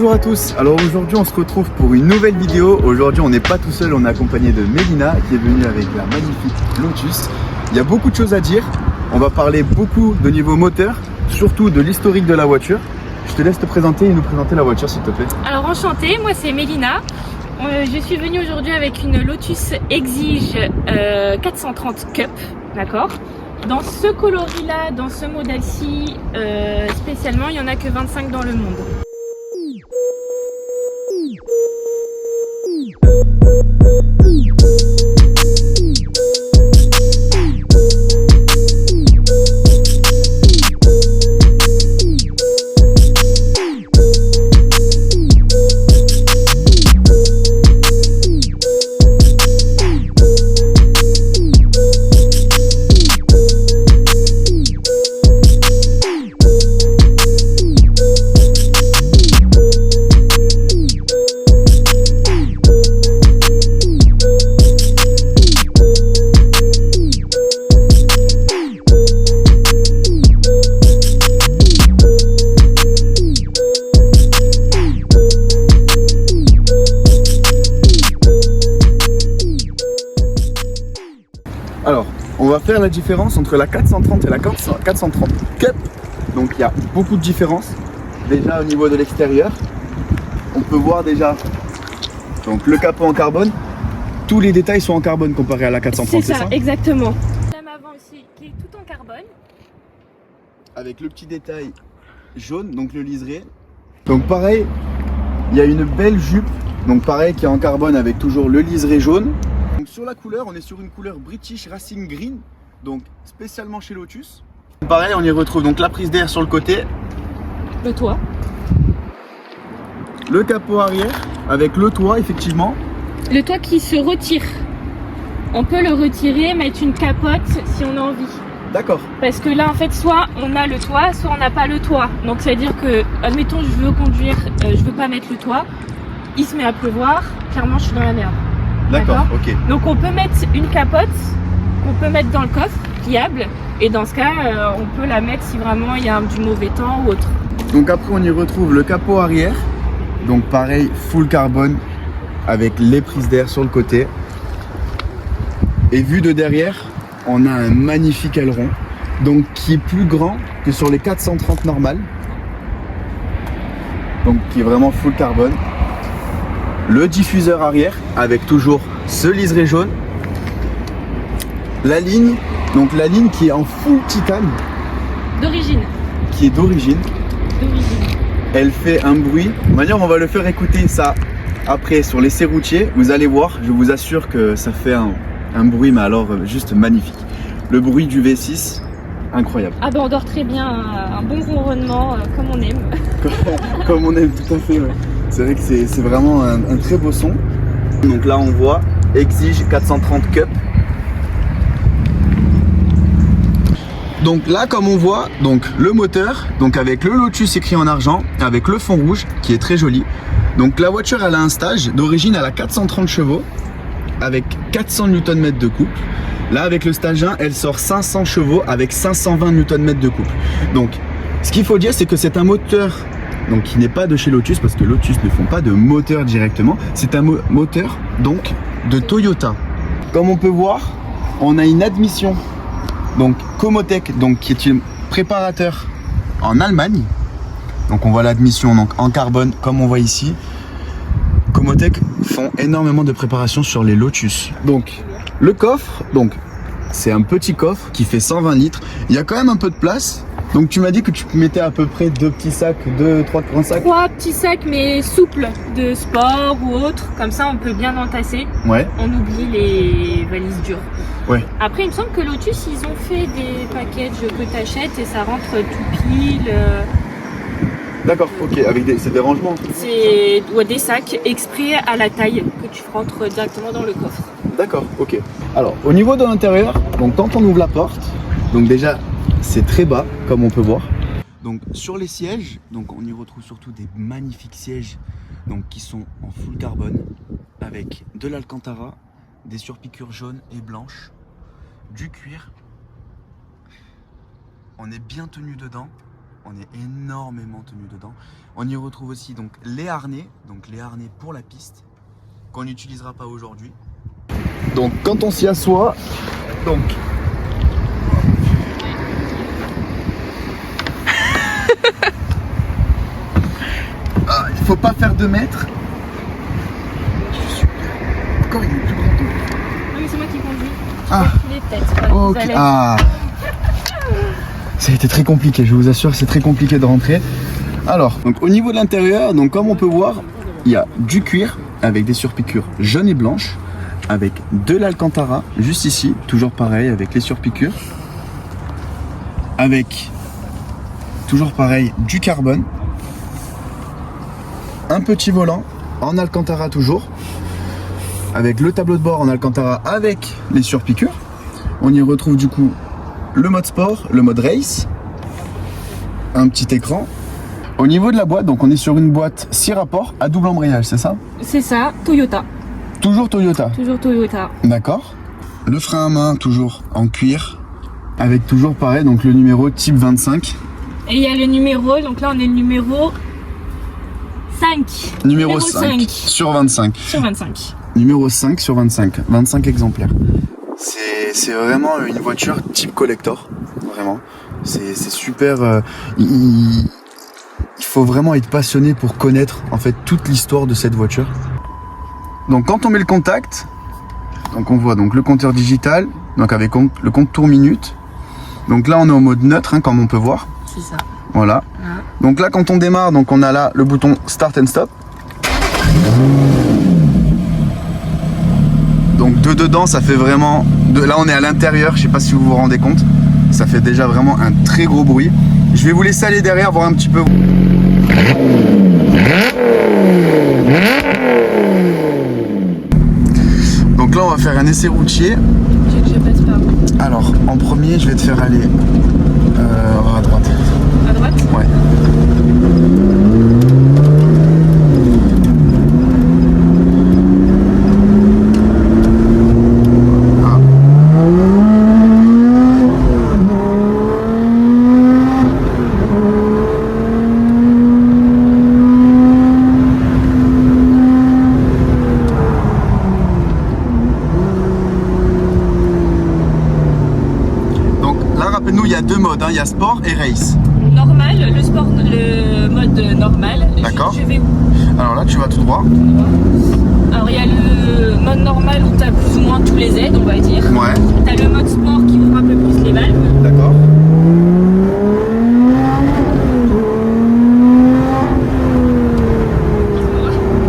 Bonjour à tous, alors aujourd'hui on se retrouve pour une nouvelle vidéo. Aujourd'hui on n'est pas tout seul, on est accompagné de Mélina qui est venue avec la magnifique Lotus. Il y a beaucoup de choses à dire, on va parler beaucoup de niveau moteur, surtout de l'historique de la voiture. Je te laisse te présenter et nous présenter la voiture s'il te plaît. Alors enchantée, moi c'est Mélina. Je suis venue aujourd'hui avec une Lotus Exige 430 Cup, d'accord. Dans ce coloris là, dans ce modèle-ci, spécialement, il n'y en a que 25 dans le monde. Alors, on va faire la différence entre la 430 et la 430 Cup. Donc il y a beaucoup de différences. Déjà au niveau de l'extérieur, on peut voir déjà donc, le capot en carbone. Tous les détails sont en carbone comparé à la 430, C'est ça, exactement. Lame avant aussi qui est tout en carbone. Avec le petit détail jaune, donc le liseré. Donc pareil, il y a une belle jupe, donc pareil qui est en carbone avec toujours le liseré jaune. Donc sur la couleur, on est sur une couleur British Racing Green, donc spécialement chez Lotus. Pareil, on y retrouve donc la prise d'air sur le côté, Le toit. le capot arrière avec le toit effectivement. Le toit qui se retire. On peut le retirer, mettre une capote si on a envie. D'accord. Parce que là, en fait, soit on a le toit, soit on n'a pas le toit. Donc, ça veut dire que, admettons, je veux conduire, je veux pas mettre le toit, il se met à pleuvoir, clairement, je suis dans la merde. D'accord, ok. Donc, on peut mettre une capote qu'on peut mettre dans le coffre, pliable, et dans ce cas, on peut la mettre si vraiment il y a du mauvais temps ou autre. Donc après, on y retrouve le capot arrière, donc pareil, full carbone avec les prises d'air sur le côté. Et vu de derrière, on a un magnifique aileron, donc qui est plus grand que sur les 430 normales, donc qui est vraiment full carbone. Le diffuseur arrière avec toujours ce liseré jaune. La ligne, donc la ligne qui est en full titane, D'origine. qui est d'origine. Elle fait un bruit. D'ailleurs, on va le faire écouter ça après sur les serroutiers. Vous allez voir, je vous assure que ça fait un bruit, mais alors juste magnifique. Le bruit du V6, incroyable. Ah ben on dort très bien, un bon ronronnement comme on aime. Comme on aime, tout à fait. Ouais. C'est vrai que c'est vraiment un très beau son. Donc là, on voit Exige 430 Cup. Donc là, comme on voit, donc le moteur, donc avec le Lotus écrit en argent, avec le fond rouge qui est très joli. Donc la voiture, elle a un stage d'origine, elle a 430 chevaux avec 400 Nm de couple. Là, avec le stage 1, elle sort 500 chevaux avec 520 Nm de couple. Donc, ce qu'il faut dire, c'est que c'est un moteur donc qui n'est pas de chez Lotus parce que Lotus ne font pas de moteur directement. C'est un moteur donc de Toyota. Comme on peut voir, on a une admission. Donc Comotech, donc qui est un préparateur en Allemagne. Donc on voit l'admission donc en carbone comme on voit ici. Comotech font énormément de préparation sur les Lotus. Donc le coffre, donc c'est un petit coffre qui fait 120 litres. Il y a quand même un peu de place. Donc tu m'as dit que tu mettais à peu près 2 petits sacs, 3 grands sacs. 3 petits sacs mais souples, de sport ou autre, comme ça on peut bien entasser. Ouais. On oublie les valises dures. Ouais. Après il me semble que Lotus ils ont fait des packages que tu achètes et ça rentre tout pile. D'accord, ok, c'est des rangements. C'est des sacs exprès à la taille que tu rentres directement dans le coffre. D'accord, ok. Alors au niveau de l'intérieur, donc quand on ouvre la porte, donc déjà c'est très bas comme on peut voir. Donc sur les sièges, donc on y retrouve surtout des magnifiques sièges donc qui sont en full carbone avec de l'Alcantara, des surpiqûres jaunes et blanches, du cuir. On est bien tenu dedans. On est énormément tenu dedans. On y retrouve aussi donc les harnais pour la piste qu'on n'utilisera pas aujourd'hui. Donc quand on s'y assoit, donc il faut pas faire 2 mètres. Encore il est plus grand. Non mais c'est moi qui conduis. Ah. Les têtes. Voilà, Ok. vous allez- Ah. Ça a été très compliqué, je vous assure, c'est très compliqué de rentrer. Alors, donc au niveau de l'intérieur, donc comme on peut voir, il y a du cuir avec des surpiqûres jaunes et blanches, avec de l'alcantara juste ici, toujours pareil avec les surpiqûres, avec toujours pareil du carbone, un petit volant en alcantara toujours, avec le tableau de bord en alcantara avec les surpiqûres. On y retrouve du coup le mode sport, le mode race, un petit écran. Au niveau de la boîte, donc on est sur une boîte 6 rapports à double embrayage, c'est ça? C'est ça, Toyota. Toujours Toyota. Toujours Toyota. D'accord. Le frein à main toujours en cuir, avec toujours pareil, donc le numéro type 25. Et il y a le numéro, donc là on est le numéro 5. Numéro 5 sur 25. Sur 25. Numéro 5 sur 25. 25 exemplaires. C'est vraiment une voiture type collector. Vraiment. C'est super. Il faut vraiment être passionné pour connaître en fait toute l'histoire de cette voiture. Donc quand on met le contact, donc on voit donc le compteur digital, donc avec le compte tour minute. Donc là on est en mode neutre, hein, comme on peut voir. C'est ça. Voilà. Ah. Donc là quand on démarre, donc on a là le bouton start and stop. Donc de dedans ça fait vraiment, là on est à l'intérieur, je sais pas si vous vous rendez compte, ça fait déjà vraiment un très gros bruit. Je vais vous laisser aller derrière voir un petit peu. Donc là on va faire un essai routier. Tu veux que je passe par où? Alors en premier je vais te faire aller à droite. À droite? Ouais. Rappelle-nous, il y a 2 modes, hein. Il y a sport et race. Normal, le sport, le mode normal. D'accord. Je vais où? Alors là, tu vas tout droit. Alors il y a le mode normal où tu as plus ou moins tous les aides, on va dire. Ouais. Tu as le mode sport qui ouvre un peu plus les valves. D'accord.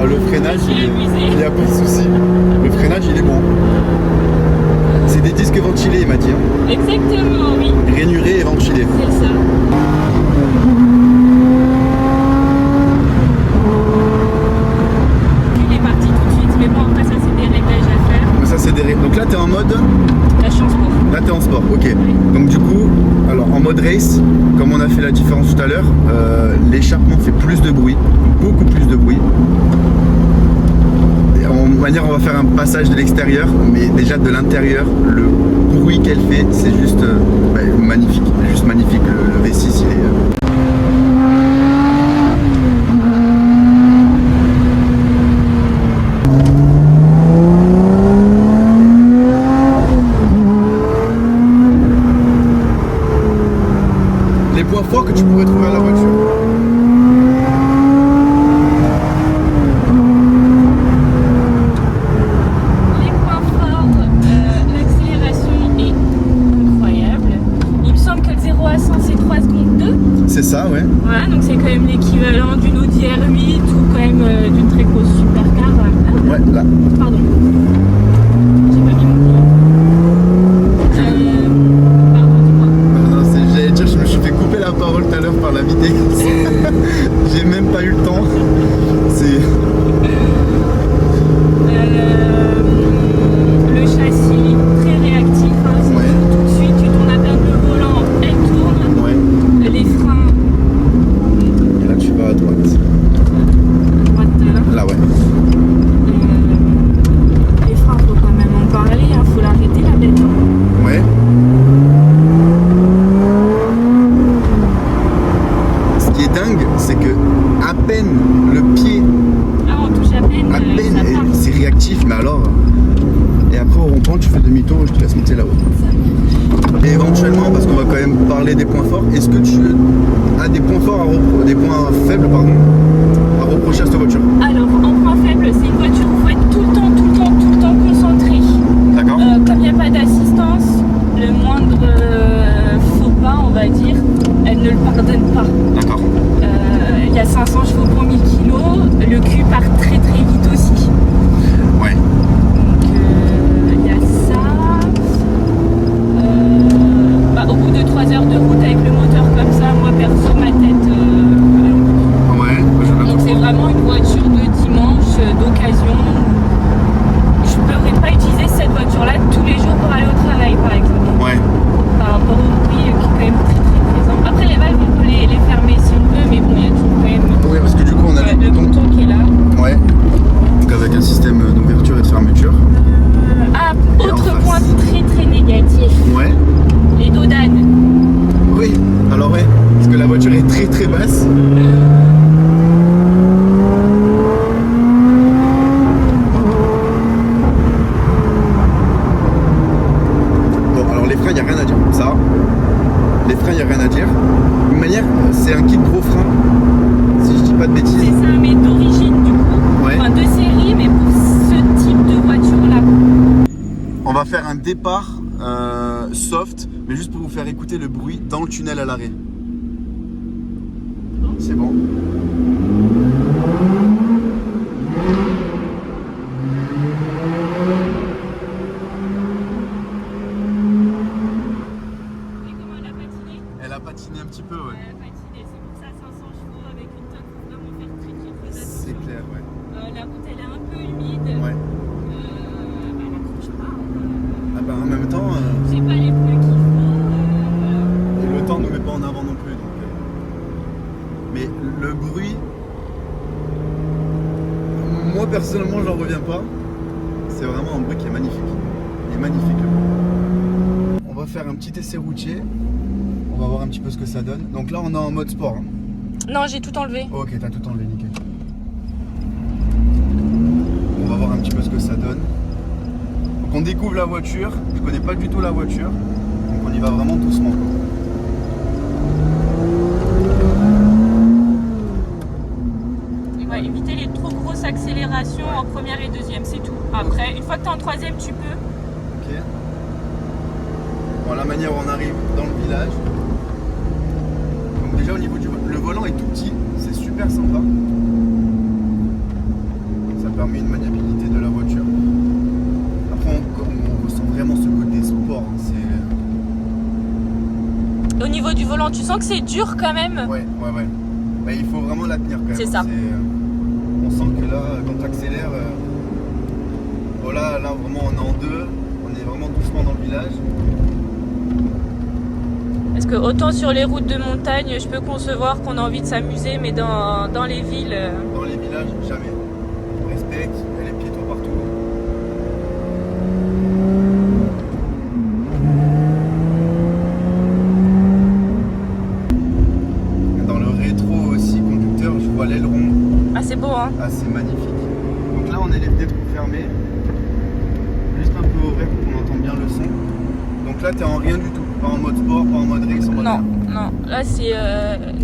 Le freinage, il n'y a pas de souci. Le freinage, il est bon. C'est des disques ventilés, il m'a dit. Exactement, oui. Rainurés et ventilés. C'est ça. Il est parti tout de suite, mais bon, après ça c'est des réglages à faire. Mais ça, c'est des réglages. Donc là, tu es en mode. La chance pour. Là, tu es en sport, ok. Donc du coup, alors en mode race, comme on a fait la différence tout à l'heure, l'échappement fait plus de bruit, beaucoup plus de bruit. On va faire un passage de l'extérieur, mais déjà de l'intérieur, le bruit qu'elle fait, c'est juste magnifique. Juste magnifique. Le V6, il est. Les points forts que tu pourrais trouver à la voiture. C'est ça, ouais. Voilà, donc c'est quand même l'équivalent d'une Audi R8 ou quand même d'une très grosse supercar. Ouais, là. Pardon. J'ai pas mis mon pardon, dis-moi. Non, j'allais dire, je me suis fait couper la parole tout à l'heure par la vitesse. J'ai même pas eu le temps. C'est. Le châssis très réactif, hein, c'est tout de suite, tu tournes à peine le volant, elle tourne. Ouais. Les freins. Et là tu vas à droite. À droite. Là ouais. Les parlé des points forts. Est-ce que tu as des points forts des points faibles pardon, à reprocher à cette voiture? Alors, en point faible, c'est une voiture où il faut être tout le temps concentré. D'accord. Comme il n'y a pas d'assistance, le moindre faux pas, on va dire, elle ne le pardonne pas. D'accord. Il y a 500 chevaux pour 1000 kg, le cul part très vite aussi. Ouais. Donc il y a ça. Au bout de 3 heures de route avec le moteur comme ça, moi perso ma tête. Ouais, Donc c'est vraiment une voiture de dimanche, d'occasion. Je ne pourrais pas utiliser cette voiture là tous les jours pour aller au travail par exemple. Ouais. Par rapport au bruit qui est quand même très présent. Après les valves on peut les fermer si on veut, mais bon il y a toujours quand même Oui, parce que du coup on a le bouton qui est là. Ouais. Donc avec un système d'ouverture et de fermeture. Autre point très négatif, Ouais. les dos d'âne. Oui. Alors ouais. Parce que la voiture est très basse. Bon, alors les freins, il n'y a rien à dire. Ça, les freins, il n'y a rien à dire. De toute manière, c'est un kit gros frein. Si je dis pas de bêtises. C'est ça, mais d'origine du coup. Ouais. Enfin de série, mais pour ce type de voiture là. On va faire un départ soft, mais juste pour vous faire écouter le bruit dans le tunnel à l'arrêt. C'est bon. Et comment elle a patiné? Elle a patiné un petit peu, ouais. Elle a patiné, c'est pour ça 500 chevaux avec une tonne, faut vraiment faire très attention. C'est clair, ouais. La route elle est un peu humide. Ouais. Elle accroche pas. Ah bah en même temps, J'ai pas les pneus qu'il faut. et le temps ne nous met pas en avant non plus. Donc, mais le bruit, moi personnellement j'en reviens pas. C'est vraiment un bruit qui est magnifique. Il est magnifique le bruit. On va faire un petit essai routier. On va voir un petit peu ce que ça donne. Donc là on est en mode sport. Hein. Non, j'ai tout enlevé. Ok, t'as tout enlevé, nickel. On va voir un petit peu ce que ça donne. Donc on découvre la voiture. Je connais pas du tout la voiture. Donc on y va vraiment doucement. Quoi. Il va éviter les trop grosses accélérations en première et deuxième, c'est tout. Après, une fois que tu es en troisième, tu peux. Ok. Bon, la manière où on arrive dans le village. Donc déjà au niveau du le volant est tout petit, c'est super sympa. Ça permet une maniabilité de la voiture. Après on ressent vraiment ce côté sport. Hein. C'est Au niveau du volant, tu sens que c'est dur quand même. ouais. Mais il faut vraiment la tenir quand même. C'est ça. On sent que là, quand tu accélères, voilà, là vraiment on est en deux, on est vraiment doucement dans le village. Parce que autant sur les routes de montagne, je peux concevoir qu'on a envie de s'amuser, mais dans les villes. Dans les villages, jamais. On respecte, il y a les piétons partout. Dans le rétro aussi, conducteur, je vois l'aileron. Ah, c'est beau, hein. Ah, c'est magnifique. Donc là, on a les fenêtres fermées. Juste un peu ouvert pour qu'on entende bien le son. Donc là, t'es en rien du tout. Pas en mode sport, pas en mode race, en mode Non, rien. non. Là, c'est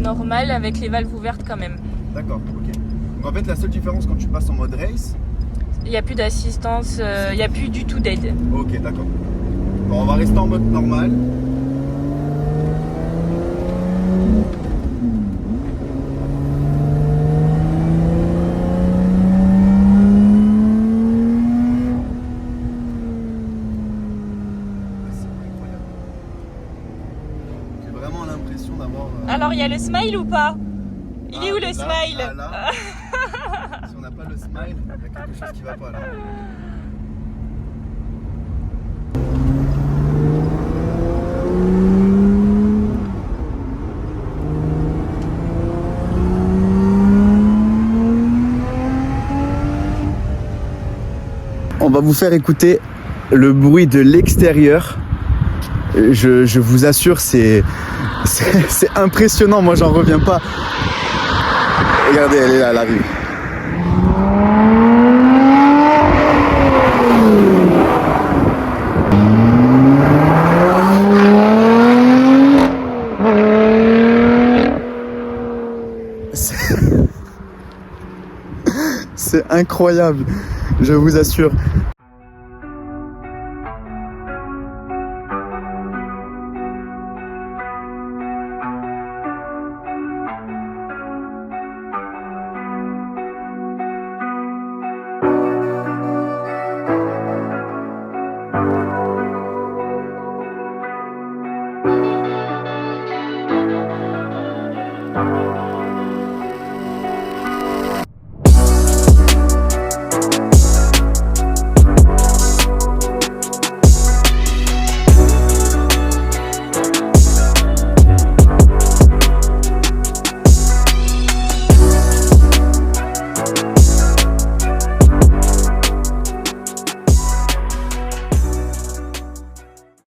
normal avec les valves ouvertes quand même. D'accord, ok. Donc en fait, la seule différence quand tu passes en mode race. Il n'y a plus d'assistance, il n'y a plus du tout d'aide. Ok, d'accord. Bon, on va rester en mode normal. J'ai vraiment l'impression d'avoir. Alors, il y a le smile ou pas? Il est où le là, smile? là. Si on n'a pas le smile, il y a quelque chose qui va pas là. On va vous faire écouter le bruit de l'extérieur. Je vous assure, c'est impressionnant. Moi, j'en reviens pas. Regardez, elle est là, elle arrive. C'est incroyable, je vous assure.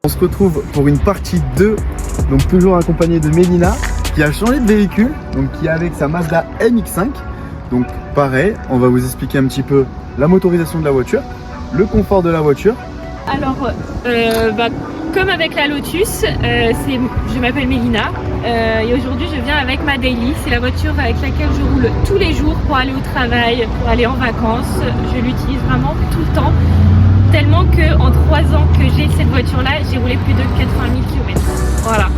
On se retrouve pour une partie 2, donc toujours accompagné de Mélina qui a changé de véhicule, donc qui est avec sa Mazda MX-5. Donc pareil, on va vous expliquer un petit peu la motorisation de la voiture, le confort de la voiture. Alors, comme avec la Lotus, je m'appelle Mélina et aujourd'hui je viens avec ma Daily. C'est la voiture avec laquelle je roule tous les jours pour aller au travail, pour aller en vacances. Je l'utilise vraiment tout le temps. Tellement qu'en 3 ans que j'ai cette voiture-là, j'ai roulé plus de 80 000 km. Voilà.